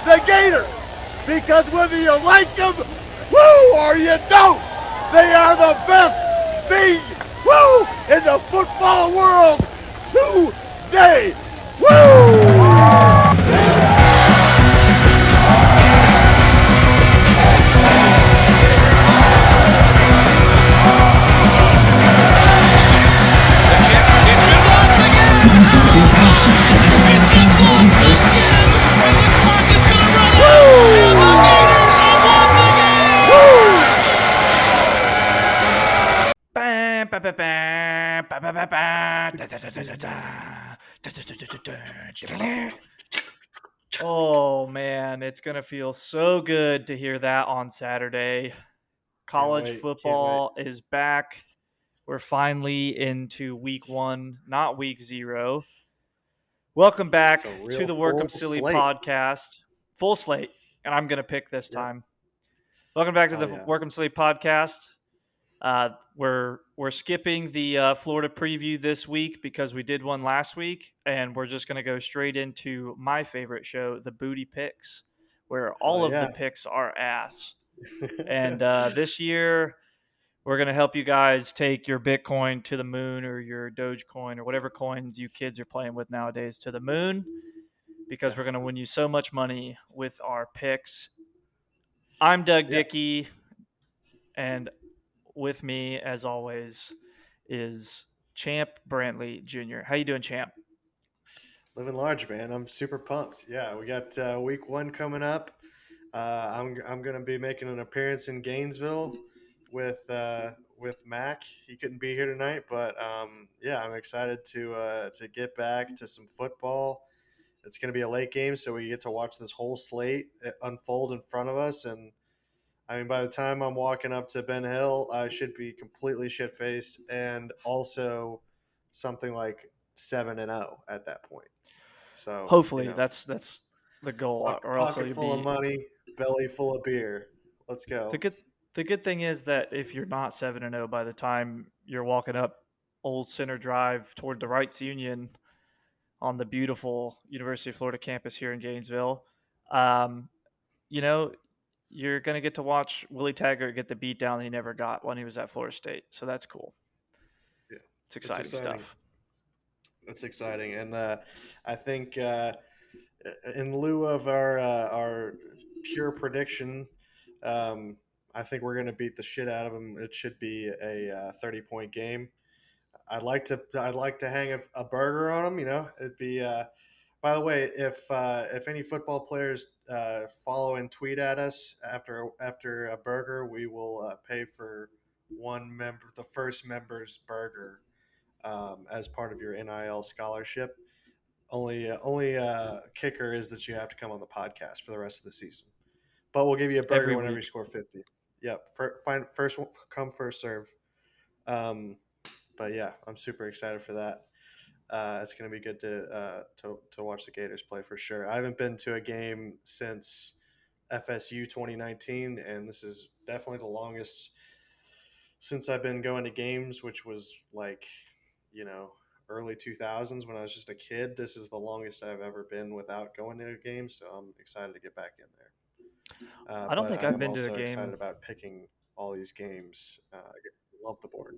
the Gators. Because whether you like them, woo, or you don't, they are the best thing, woo, in the football world today. Woo! Oh man, it's gonna feel so good to hear that on Saturday. College football is back. We're finally into week 1, not week 0. Welcome back to the Workham Silly podcast. Full slate, and I'm gonna pick this time. Welcome back to the Workham Silly podcast. We're skipping the Florida preview this week because we did one last week, and we're just going to go straight into my favorite show, the Booty Picks, where all of the picks are ass. And this year, we're going to help you guys take your Bitcoin to the moon, or your Dogecoin, or whatever coins you kids are playing with nowadays, to the moon, because we're going to win you so much money with our picks. I'm Doug Dickey, and with me, as always, is Champ Brantley Jr. How you doing, Champ? Living large, man. I'm super pumped. Yeah, we got week 1 coming up. I'm gonna be making an appearance in Gainesville with Mac. He couldn't be here tonight, but yeah, I'm excited to get back to some football. It's gonna be a late game, so we get to watch this whole slate unfold in front of us. And I mean, by the time I'm walking up to Ben Hill, I should be completely shit faced and also something like 7-0 at that point. So hopefully that's the goal, or else pocket full of money, belly full of beer. Let's go. The good thing is that if you're not 7-0 by the time you're walking up Old Center Drive toward the Wrights Union on the beautiful University of Florida campus here in Gainesville, you know, you're going to get to watch Willie Taggart get the beat down he never got when he was at Florida State. So that's cool. Yeah, it's exciting stuff. It's exciting, and I think in lieu of our pure prediction, I think we're going to beat the shit out of them. It should be a 30-point game. I'd like to hang a burger on them. You know, it'd be. By the way, if any football players follow and tweet at us after a burger, we will pay for the first member's burger as part of your NIL scholarship. Only kicker is that you have to come on the podcast for the rest of the season. But we'll give you a burger whenever you score 50. Yep, first come, first serve. But yeah, I'm super excited for that. It's going to be good to watch the Gators play for sure. I haven't been to a game since FSU 2019, and this is definitely the longest since I've been going to games, which was like, early 2000s when I was just a kid. This is the longest I've ever been without going to a game, so I'm excited to get back in there. I don't think I've been to a game. I'm also excited about picking all these games. I love the board.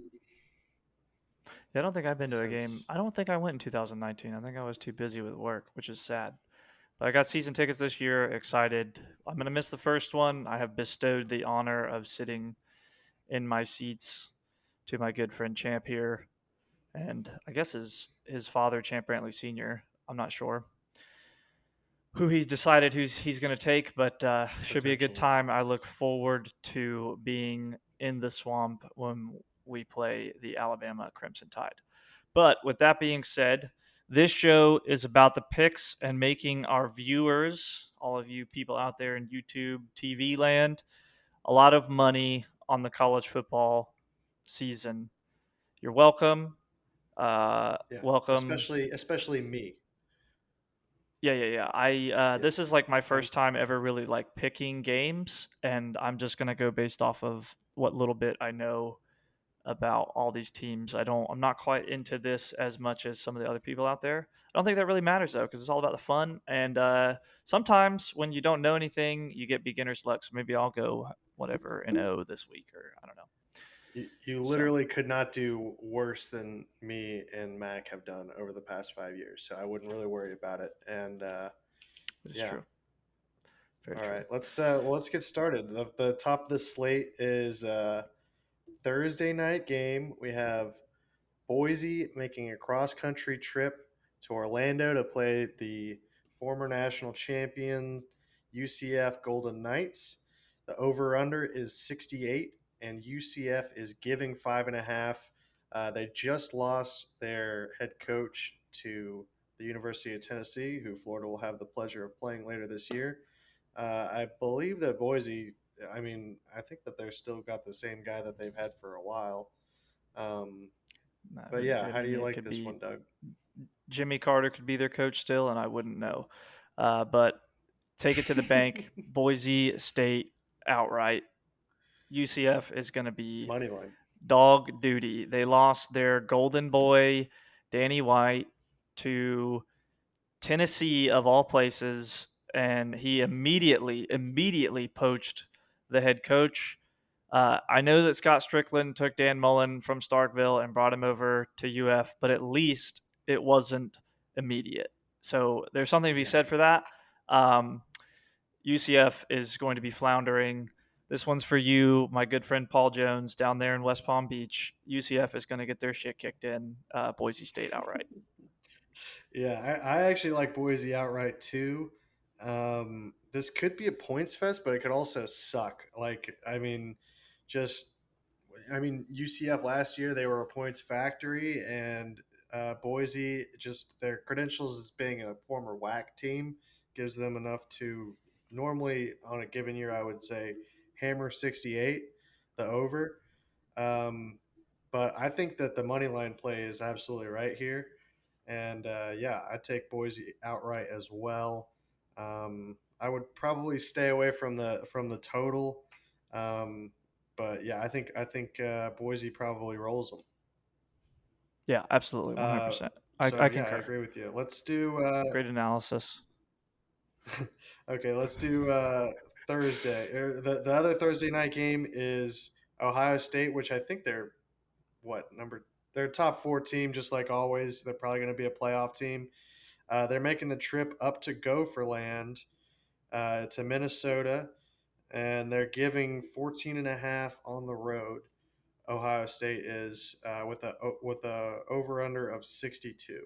Yeah, I don't think I've been to a game. I don't think I went in 2019. I think I was too busy with work, which is sad. But I got season tickets this year. Excited. I'm going to miss the first one. I have bestowed the honor of sitting in my seats to my good friend Champ here, and I guess his father, Champ Brantley Sr. I'm not sure who he decided he's going to take, but should be a good time. I look forward to being in the swamp when we play the Alabama Crimson Tide. But with that being said, this show is about the picks and making our viewers, all of you people out there in YouTube TV land, a lot of money on the college football season. You're welcome. Welcome. Especially me. Yeah. This is like my first time ever really like picking games, and I'm just gonna go based off of what little bit I know about all these teams. I'm not quite into this as much as some of the other people out there. I don't think that really matters though, because it's all about the fun. And sometimes when you don't know anything, you get beginner's luck. So maybe I'll go whatever and O this week, or I don't know. You So literally could not do worse than me and Mac have done over the past 5 years, so I wouldn't really worry about it. And it's yeah, true. Very all true. right, let's get started. The top of the slate is Thursday night game. We have Boise making a cross country trip to Orlando to play the former national champions UCF Golden Knights. The over under is 68, and UCF is giving 5.5. They just lost their head coach to the University of Tennessee, who Florida will have the pleasure of playing later this year. I believe that Boise, I mean, I think that they're still got the same guy that they've had for a while. Um, but yeah, I how do mean, you it like could this be one, Doug? Jimmy Carter could be their coach still, and I wouldn't know. But take it to the bank. Boise State outright. UCF is going to be Money line. dog duty. They lost their golden boy, Danny White, to Tennessee of all places, and he immediately poached the head coach. I know that Scott Strickland took Dan Mullen from Starkville and brought him over to UF, but at least it wasn't immediate. So there's something to be said Yeah. for that. Um, UCF is going to be floundering. This one's for you, my good friend Paul Jones, down there in West Palm Beach. UCF is going to get their shit kicked in. Boise State outright. Yeah, I actually like Boise outright too. This could be a points fest, but it could also suck. Like, just I mean, UCF last year they were a points factory, and Boise just their credentials as being a former WAC team gives them enough to normally on a given year I would say hammer 68 the over. Um, but I think that the money line play is absolutely right here, and yeah, I take Boise outright as well. I would probably stay away from the total. Um, but yeah, I think Boise probably rolls them. Yeah, absolutely, Uh, 100%. so I yeah, I concur. agree with you. Let's do Great analysis. okay. Let's do Thursday. The other Thursday night game is Ohio State, which I think they're what number? They're a top four team, just like always. They're probably going to be a playoff team. They're making the trip up to Gopherland to Minnesota, and they're giving 14.5 on the road. Ohio State is with a over under of 62.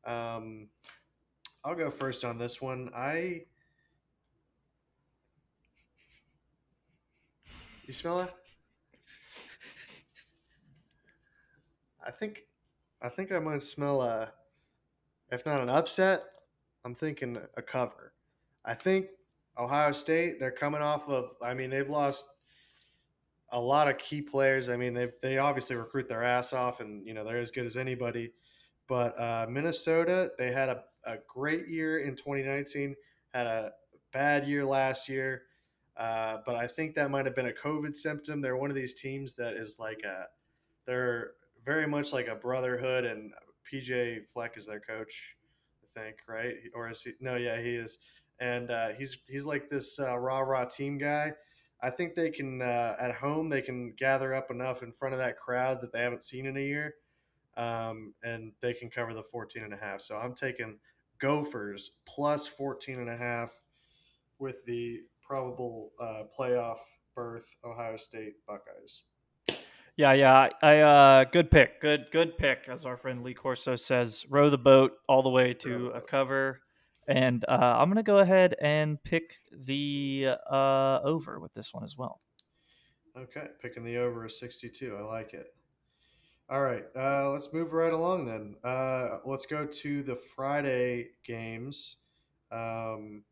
Um, I'll go first on this one. You smell that? I think I might smell if not an upset, I'm thinking a cover. I think Ohio State, they're coming off of I mean, they've lost a lot of key players. I mean, they obviously recruit their ass off, and they're as good as anybody. But Minnesota, they had a great year in 2019, had a bad year last year. But I think that might have been a COVID symptom. They're one of these teams that is they're very much like a brotherhood, and PJ Fleck is their coach, I think, right? Or is he? No, yeah, he is, and he's like this rah rah team guy. I think they can at home they can gather up enough in front of that crowd that they haven't seen in a year, and they can cover the 14.5. So I'm taking Gophers plus 14.5 with the probable playoff berth Ohio State Buckeyes. Yeah. Good pick. Good pick, as our friend Lee Corso says. Row the boat all the way Row the to a boat. cover. And I'm gonna go ahead and pick the over with this one as well. Okay, picking the over is 62. I like it. All right, let's move right along then. Let's go to the Friday games. Um,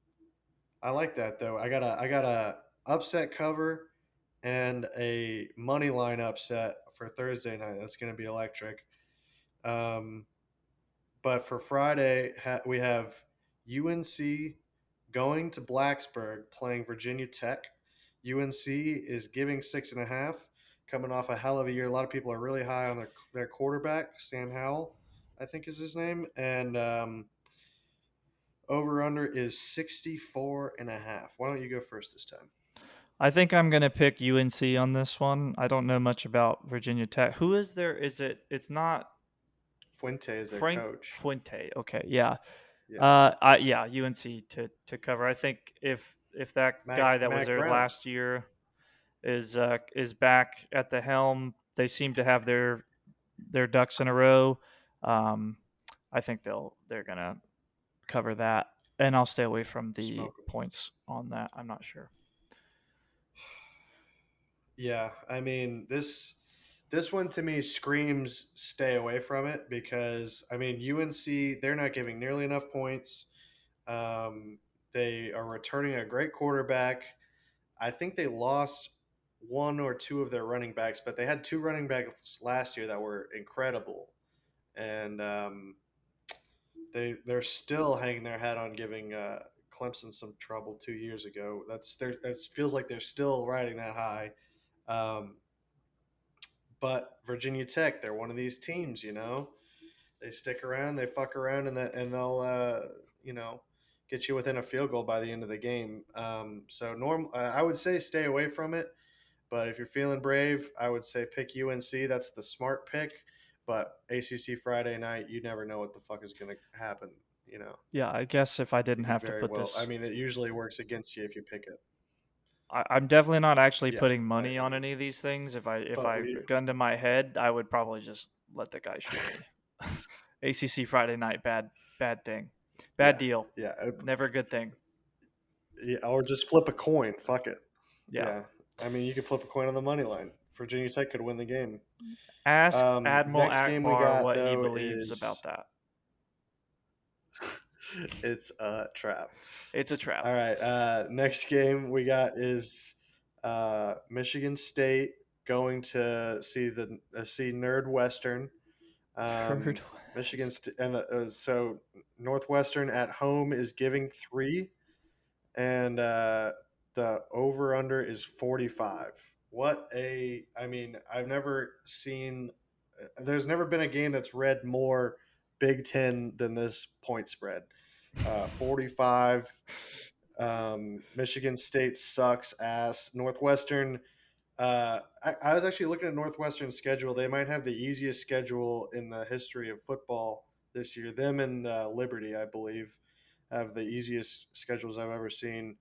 I like that though. I got a upset cover and a money line upset for Thursday night. That's going to be electric. Um, but for Friday, we have UNC going to Blacksburg playing Virginia Tech. UNC is giving 6.5. coming off a hell of a year. A lot of people are really high on their quarterback, Sam Howell, I think is his name, and over under is 64.5. Why don't you go first this time? I think I'm going to pick UNC on this one. I don't know much about Virginia Tech. Who is there? Is it? It's not Fuente is their Frank coach. Fuente. Okay, yeah. Yeah. Yeah, UNC to cover. I think if that guy that was Mac there Brown. last year is back at the helm, they seem to have their ducks in a row. Um, I think they're gonna cover that, and I'll stay away from the Smoke 'em. points on that. I'm not sure. Yeah, I mean this one to me screams stay away from it because I mean UNC they're not giving nearly enough points. Um, they are returning a great quarterback. I think they lost one or two of their running backs, but they had two running backs last year that were incredible, and they're still hanging their hat on giving Clemson some trouble 2 years ago. That feels like they're still riding that high. Um, but Virginia Tech, they're one of these teams, you know. They stick around, they fuck around, and they'll you know get you within a field goal by the end of the game. I would say stay away from it. But if you're feeling brave, I would say pick UNC. That's the smart pick. But ACC Friday night, you never know what the fuck is going to happen. You know, Yeah, I guess if I didn't it could have to very put well. I this, mean, it usually works against you if you pick it. I'm definitely not actually Yeah, putting money on any of these things. If but I we gun to my head, I would probably just let the guy shoot me. ACC Friday night, bad thing, bad yeah, deal, yeah, never a good thing. yeah, or just flip a coin. Fuck it. Yeah. Yeah, I mean, you could flip a coin on the money line. Virginia Tech could win the game. Ask Admiral Next game we Akbar got what he though believes about is that. it's a trap. It's a trap. All right. Next game we got is Michigan State going to see Nerd Western. Heard Michigan West. State and so Northwestern at home is giving 3, and the over under is 45. What a! I mean, I've never seen. There's never been a game that's read more Big Ten than this point spread. 45. Michigan State sucks ass. Northwestern. I was actually looking at Northwestern's schedule. They might have the easiest schedule in the history of football this year. Them and Liberty, I believe, have the easiest schedules I've ever seen.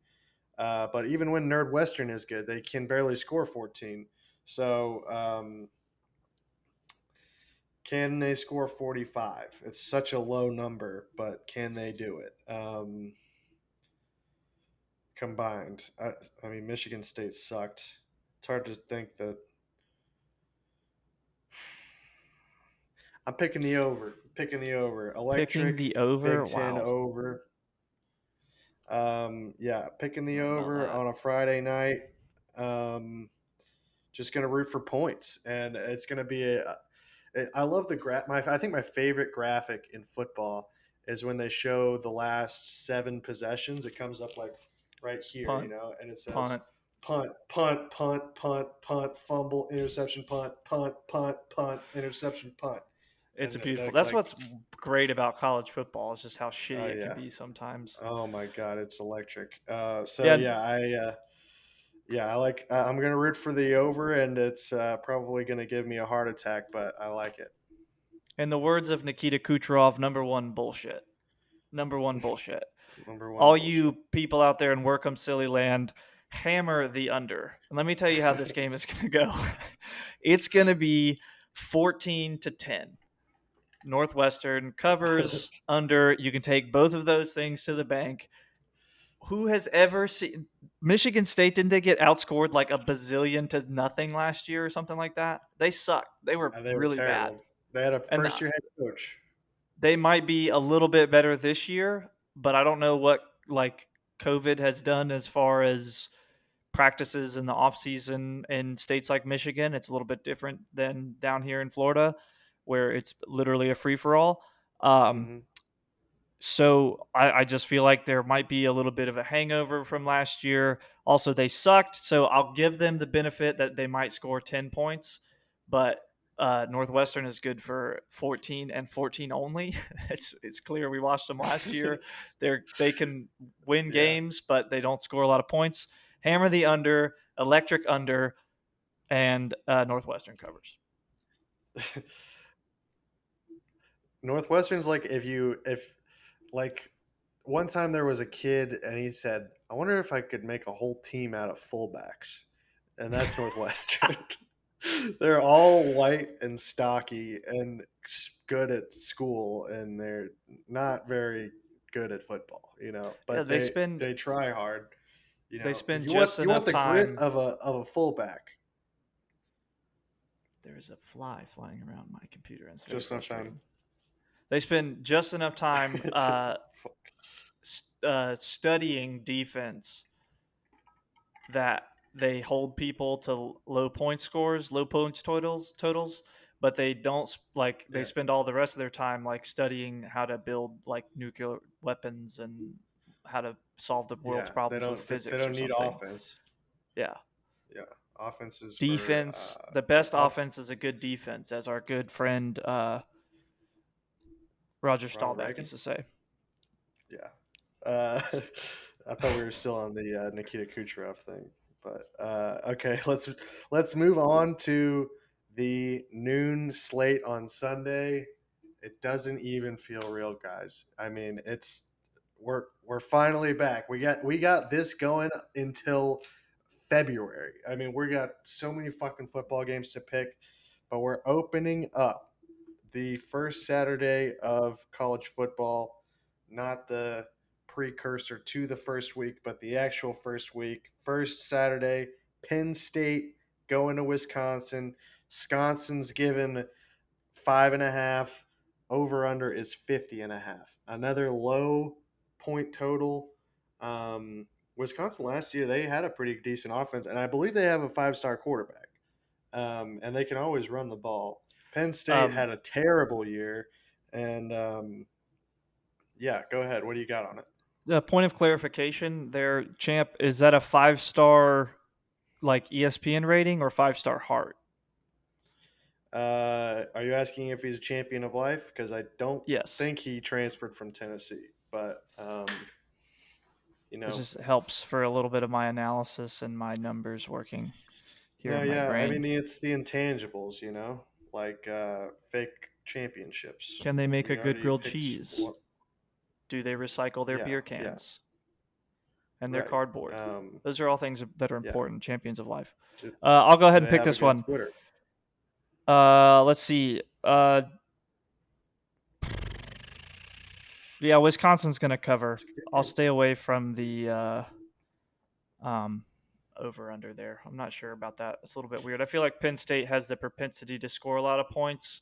But even when Nerdwestern is good, they can barely score 14. So can they score 45? It's such a low number, but can they do it? Combined. I mean, Michigan State sucked. It's hard to think that. I'm picking the over. Picking the over. Picking Electric the over. Big Ten Wow. over. Yeah, picking I the don't know over that. on a Friday night. Um, just gonna root for points, and it's gonna be a. I love the I think my favorite graphic in football is when they show the last 7 possessions. It comes up like right here, Punt, and it says punt. punt, punt, punt, punt, punt, fumble, interception, punt, punt, punt, punt, interception, punt, It's a and beautiful. that That's like, what's great about college football is just how oh shitty it can yeah, be sometimes. oh my god, it's electric. So Yeah, yeah, I like. I'm gonna root for the over, and it's probably gonna give me a heart attack, but I like it. in the words of Nikita Kucherov, number one bullshit. Number one bullshit. Number one All bullshit. you people out there in Workham Silly Land, hammer the under. And let me tell you how this game is going to go. It's going to be 14-10. Northwestern covers under. You can take both of those things to the bank. Who has ever seen Michigan State? Didn't they get outscored like a bazillion to nothing last year or something like that? They sucked. They were They were really bad. terrible. They had a And first year head coach. they might be a little bit better this year, but I don't know what like COVID has done as far as practices in the off season in states like Michigan. It's a little bit different than down here in Florida, where it's literally a free for all. Um, Hmm. So I just feel like there might be a little bit of a hangover from last year. Also, they sucked, so I'll give them the benefit that they might score 10 points, but Northwestern is good for 14 and 14 only. It's clear we watched them last year. They can win Yeah. games, but they don't score a lot of points. Hammer the under, electric under, and Northwestern covers. Northwestern's like if like one time there was a kid and he said, "I wonder if I could make a whole team out of fullbacks," and that's Northwestern. They're all white and stocky and good at school, and they're not very good at football, Yeah, But they try hard, they spend You just want enough the grit time. of a fullback. There is a fly flying around my computer, and it's very Just enough time. frustrating. They spend just enough time studying defense that they hold people to low point scores, low points totals, but they don't they Yeah, spend all the rest of their time like studying how to build like nuclear weapons and how to solve the world's yeah. problems with They physics or don't need something. offense. Yeah. Yeah, offense is for Defense, the best tough offense is a good defense, as our good friend Roger Ronald Staubach Reagan. used to say. Yeah. I thought we were still on the Nikita Kucherov thing, but okay, let's move on to the noon slate on Sunday. It doesn't even feel real, guys. I mean, we're finally back. We got this going until February. I mean, we got so many fucking football games to pick, but we're opening up the first Saturday of college football, not the precursor to the first week, but the actual first week. First Saturday, Penn State going to Wisconsin. Wisconsin's given 5.5. Over under is 50.5. Another low point total. Wisconsin last year, they had a pretty decent offense, and I believe they have a 5-star quarterback. And they can always run the ball. Penn State Um, had a terrible year, and yeah, go ahead. What do you got on it? the point of clarification, their champ, is that a 5-star like ESPN rating or 5-star heart? Are you asking if he's a champion of life? Because I don't Yes. think he transferred from Tennessee, but you It know, just helps for a little bit of my analysis and my numbers working here no, in my yeah. I brain. mean, it's the intangibles, like fake championships. Can they make a We good already grilled picked cheese? one. Do they recycle their Yeah, beer yeah, cans and their right. cardboard? Um, Those are all things that are yeah. important. Champions of life. Do, I'll go do ahead and they pick have a this good one. Twitter? Let's see. Yeah, Wisconsin's going to cover. It's a good I'll game. stay away from the um, over under there. I'm not sure about that. It's a little bit weird. I feel like Penn State has the propensity to score a lot of points.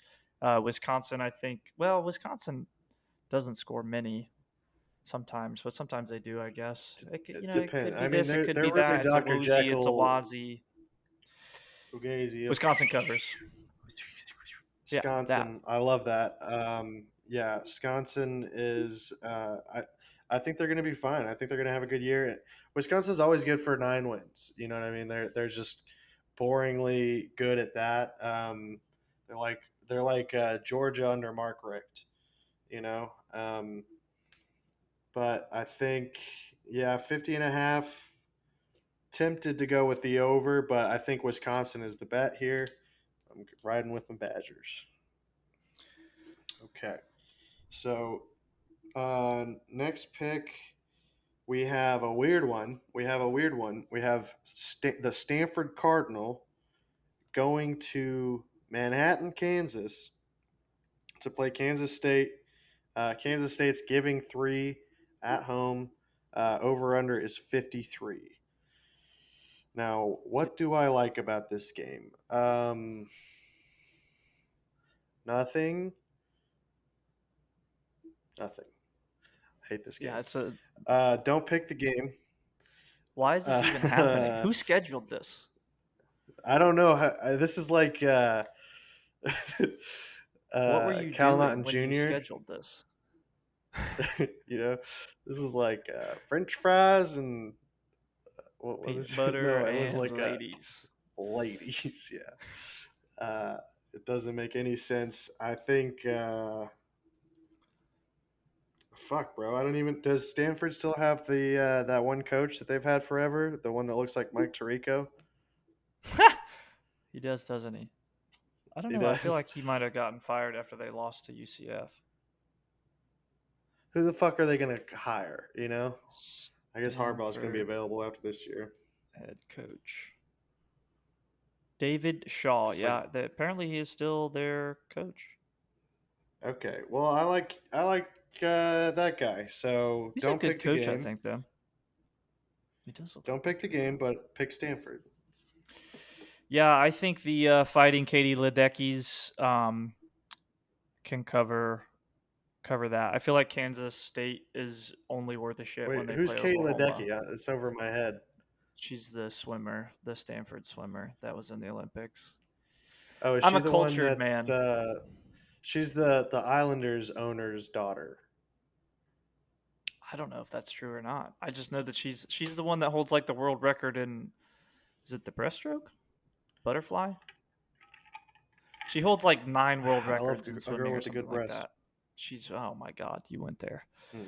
Wisconsin, I think. Well, Wisconsin doesn't score many sometimes, but sometimes they do. I guess it It it depends. could be I mean, this, it could they're be really that. It's a Dr. woozy, it's a Jekyll, wazy. Fugazi. Wisconsin covers. Yeah, that. Wisconsin. I love that. Yeah, Wisconsin is. I think they're going to be fine. I think they're going to have a good year. Wisconsin's always good for 9 wins. You know what I mean? They're just boringly good at that. They're like Georgia under Mark Richt. You know. But I think, yeah, 50.5. Tempted to go with the over, but I think Wisconsin is the bet here. I'm riding with my Badgers. Okay. So, next pick, we have a weird one. We have the Stanford Cardinal going to Manhattan, Kansas to play Kansas State. Kansas State's giving 3 at home. Over under is 53. Now, what do I like about this game? Nothing. Nothing. I hate this Yeah, game. it's a. Don't pick the game. Why is this even happening? Uh, Who scheduled this? I don't know. This is like What were you Cal doing Naughton when you Jr. scheduled this? you know, this is like French fries and what Peanut was it? butter No, it was and like ladies. ladies. Yeah, it doesn't make any sense. I think. Fuck, bro. I don't even. Does Stanford still have the that one coach that they've had forever? The one that looks like Mike Tirico. He does, doesn't he? I don't He know. I feel does. like he might have gotten fired after they lost to UCF. Who the fuck are they gonna hire? You know, I guess Harbaugh's gonna be Stanford available after this year. head coach David Shaw. It's like, Yeah, apparently he is still their coach. okay, well, I like that guy. So He's a don't good pick the coach, I game. think. Though he does look like Don't a good pick the coach. game, but pick Stanford. Yeah, I think the Fighting Katie Ledecky's can cover that. I feel like Kansas State is only worth a shit when Wait, they who's play Katie Oklahoma. Ledecky? It's over my head. She's the swimmer, the Stanford swimmer that was in the Olympics. Oh, is I'm she a the one cultured that's man. she's the Islanders owner's daughter? I don't know if that's true or not. I just know that she's the one that holds like the world record in, is it the breaststroke? Butterfly? She holds like 9 world I love records in a girl swimming or with a something good like breast. that. She's, oh my god, you went there. Hmm.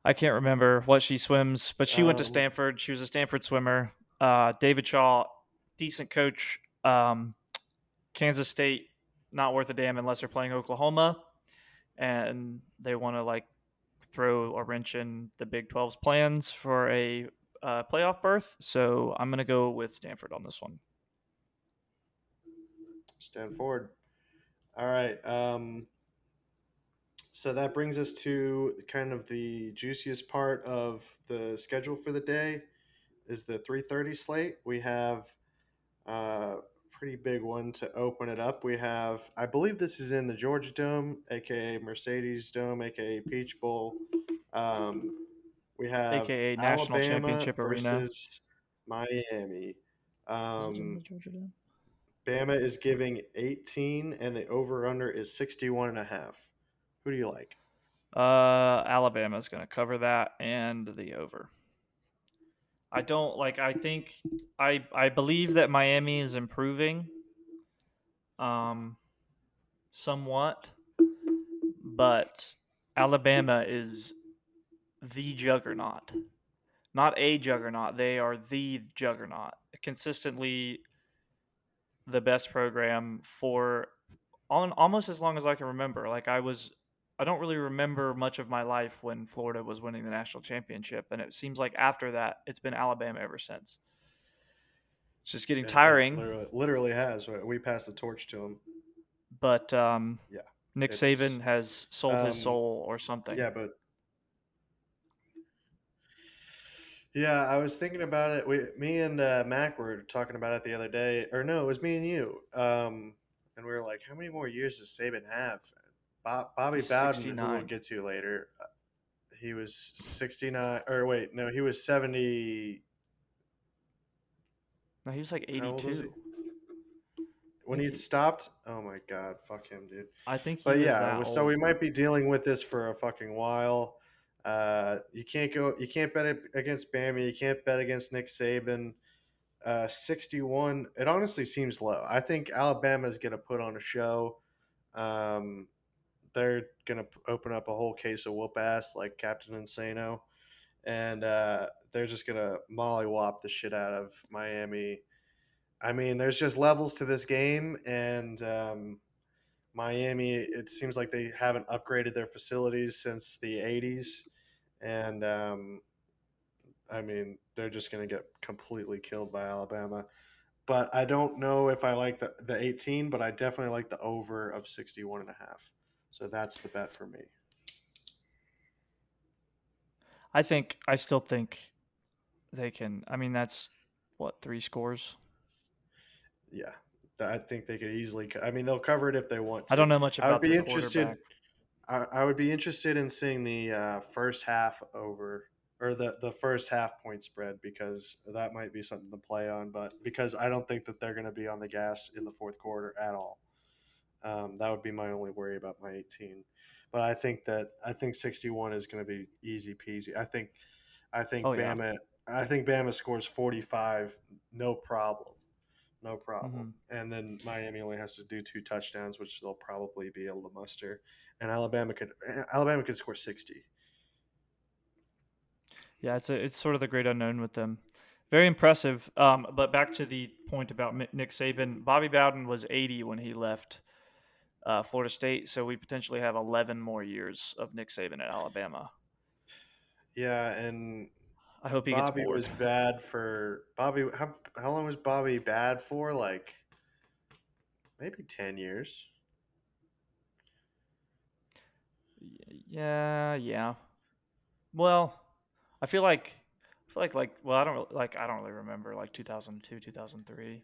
I can't remember what she swims, but she went to Um, Stanford. She was a Stanford swimmer. David Shaw, decent coach. Kansas State, not worth a damn unless they're playing Oklahoma, and they want to like throw a wrench in the Big 12's plans for a playoff berth. So I'm gonna go with Stanford on this one. Stand forward. All right. So that brings us to kind of the juiciest part of the schedule for the day is the 3:30 slate. We have a pretty big one to open it up. We have, I believe this is in the Georgia Dome, aka Mercedes Dome, aka Peach Bowl. Um, we have AKA National Alabama Championship Arena. versus Miami. Is it in the Um, Georgia Dome? Bama is giving 18, and the over under is 61 and a half. Who do you like? Alabama's gonna cover that and the over. I don't like. I think I believe that Miami is improving, um, somewhat, but Alabama is the juggernaut. Not a juggernaut. They are the juggernaut. Consistently the best program for on almost as long as I can remember. I don't really remember much of my life when Florida was winning the national championship, and it seems like after that it's been Alabama ever since. It's just getting It tiring, literally has. We passed the torch to him. but Yeah, Nick it is. Saban has sold his Um, soul or something. yeah, but yeah, I was thinking about it. Me and Mac were talking about it the other day, or no, it was me and you. And we were like, how many more years does Saban have? Bobby He's Bowden, who we'll 69. get to later, he was 69. Or wait, no, he was 70. No, he was like How old was he? 82. When he had stopped? Oh my God, fuck him, dude. I think he But was yeah, that so we old. might be dealing with this for a fucking while. You can't bet against Bama. You can't bet against Nick Saban. 61. It honestly seems low. I think Alabama's going to put on a show. Um, they're going to open up a whole case of whoop ass like Captain Insano. And they're just going to mollywop the shit out of Miami. I mean, there's just levels to this game. And Miami, it seems like they haven't upgraded their facilities since the 80s. And I mean, they're just going to get completely killed by Alabama. But I don't know if I like the 18, but I definitely like the over of 61 and a half. So that's the bet for me. I still think they can. I mean, that's what, 3 scores? Yeah. I think they could easily. I mean, they'll cover it if they want I to. don't know much I would about be their interested. quarterback. I would be interested in seeing the first half over or the first half point spread because that might be something to play on. But because I don't think that they're going to be on the gas in the fourth quarter at all. That would be my only worry about my 18. but I think 61 is going to be easy peasy. I think Oh yeah. Bama scores 45, no problem. No problem. Hmm. And then Miami only has to do 2 touchdowns, which they'll probably be able to muster. And Alabama could score 60. Yeah, it's sort of the great unknown with them. Very impressive. But back to the point about Nick Saban, Bobby Bowden was 80 when he left Florida State, so we potentially have 11 more years of Nick Saban at Alabama. Yeah, and I hope he gets Bobby bored. was bad for Bobby. How long was Bobby bad for? Like maybe 10 years. Yeah, yeah. Well, I feel like well, I don't really remember like 2002, 2003.